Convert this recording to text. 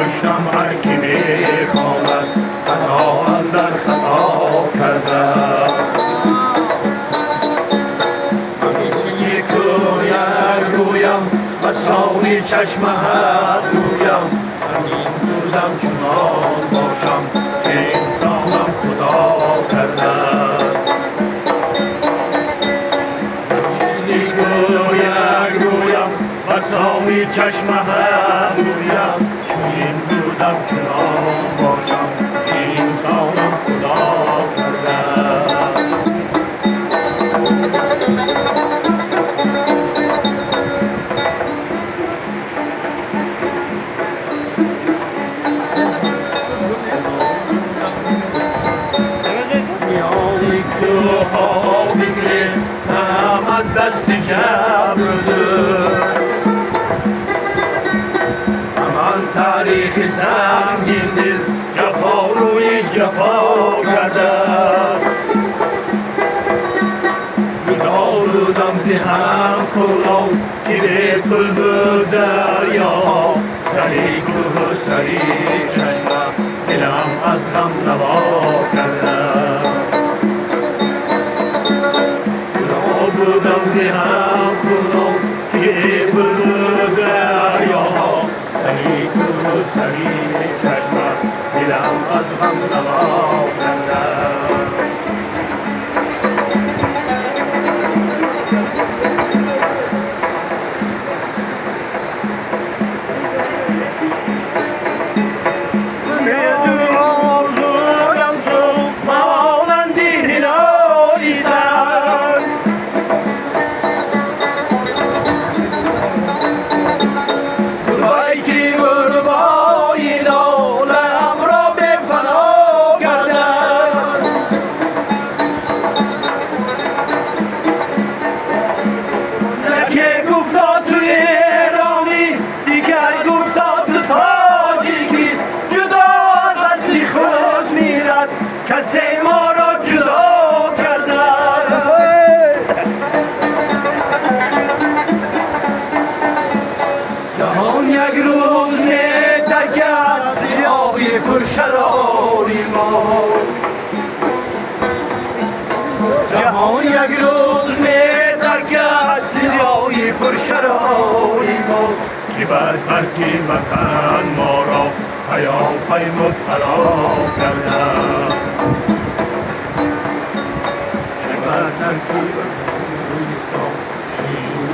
دشتم هر کی میخواند خطا اندر خطا کرده است. همیشه گویم و ساوی چشم هر گویم همین بودم چنان باشم که انسانم خدا کرده است. گویم و ساوی چشم هر گویم چنین بودم چنان باشم که انسانم خدا کرده است. میانی کوها بگیره تنم از دست جبر همان تاریخ سنگین دل جفا روی جفا کرده است. جدا بودم زی هم خورا که به پل بود دریا سری کوه و سری چشمه دلم از غم نوا کرده است. جدا بودم زی هم خورا که به پل بود دریا سری کوه و سری چشمه دلم از غم نوا کرده است. کسی ما را جدا کرده جهان یک روز می تکد سیاهی پرشراری ما جهان یک روز می تکد سیاهی پرشراری ما که بر ترک وطن ما را پیاپی مبتلا کرده چه بر ترسی رویستان این